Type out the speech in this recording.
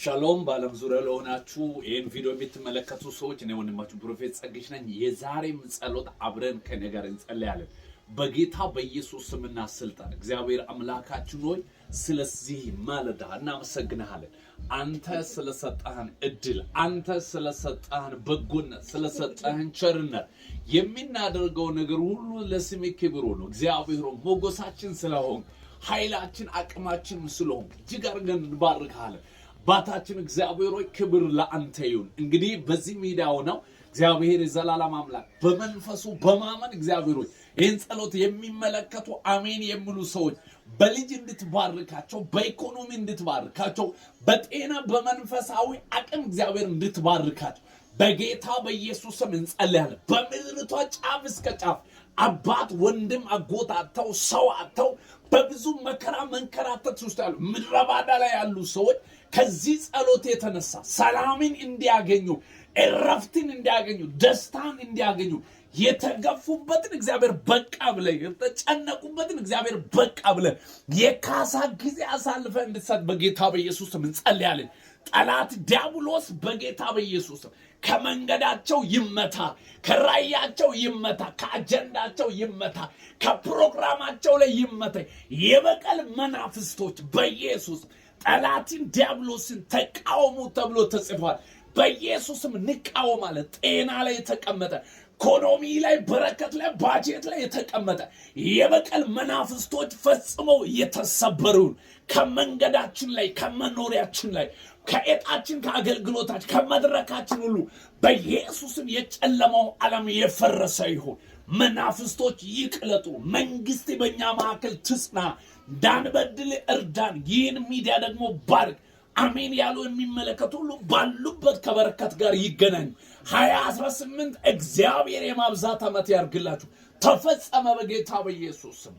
ሻሎም ባለም ዙሪያ ለሆናችሁ ይህን ቪዲዮ የምትመለከቱ ሰዎች እኔ ወንድማችሁ ፕሮፌት ጸግሽ ነኝ። የዛሬም ጸሎት አብረን ከኔ ጋር እንጸልያለን። በጌታ በኢየሱስ ስምና ስልጣን እግዚአብሔር አምላካችን ሆይ ስለዚህ ማለዳ እናመሰግንሃለን። አንተ ስለሰጠህን እድል፣ አንተ ስለሰጠህን በጎነት፣ ስለሰጠህን ቸርነት የምናደርገው ነገር ሁሉ ለስምህ ክብር ነው። እግዚአብሔር ሞገሳችን ስለሆንክ፣ ኃይላችን አቅማችን ስለሆንክ እጅግ አድርገን እንባርክሃለን። ባታችን እግዚአብሔር ሆይ ክብር ለአንተ ይሁን። እንግዲህ በዚህ ሚዲያው ነው እግዚአብሔር የዘላለም አምላክ በመንፈሱ በማመን እግዚአብሔር ሆይ ይህን ጸሎት የሚመለከቱ አሜን የሚሉ ሰዎች በልጅ እንድትባርካቸው፣ በኢኮኖሚ እንድትባርካቸው፣ በጤና በመንፈሳዊ አቅም እግዚአብሔር እንድትባርካቸው በጌታ በኢየሱስ ስም እንጸልያለን። በምድሪቷ ጫፍ እስከ ጫፍ አባት ወንድም አጎት አጥተው ሰው አጥተው በብዙ መከራ መንከራተት ውስጥ ያሉ ምድረ በዳ ላይ ያሉ ሰዎች ከዚህ ጸሎት የተነሳ ሰላምን እንዲያገኙ፣ እረፍትን እንዲያገኙ፣ ደስታን እንዲያገኙ የተገፉበትን እግዚአብሔር በቃ ብለ፣ የተጨነቁበትን እግዚአብሔር በቃ ብለ የካሳ ጊዜ አሳልፈ እንድትሰጥ በጌታ በኢየሱስ ስም እንጸልያለን። ጠላት ዲያብሎስ በጌታ በኢየሱስ ስም ከመንገዳቸው ይመታ፣ ከራያቸው ይመታ፣ ከአጀንዳቸው ይመታ፣ ከፕሮግራማቸው ላይ ይመታ። የበቀል መናፍስቶች በኢየሱስ ጠላትን ዲያብሎስን ተቃወሙ ተብሎ ተጽፏል። በኢየሱስም እንቃወማለን። ጤና ላይ የተቀመጠ ኢኮኖሚ ላይ በረከት ላይ ባጀት ላይ የተቀመጠ የበቀል መናፍስቶች ፈጽመው የተሰበሩን ከመንገዳችን ላይ ከመኖሪያችን ላይ ከእጣችን ከአገልግሎታችን ከመድረካችን ሁሉ በኢየሱስም የጨለማው ዓለም የፈረሰ ይሁን። መናፍስቶች ይቅለጡ። መንግስት በእኛ መካከል ትጽና። እንዳንበድል እርዳን። ይህን ሚዲያ ደግሞ ባርክ። አሜን ያሉ የሚመለከቱ ሁሉ ባሉበት ከበረከት ጋር ይገናኙ። 2018 እግዚአብሔር የማብዛት ዓመት ያርግላችሁ። ተፈጸመ በጌታ በኢየሱስ ስም።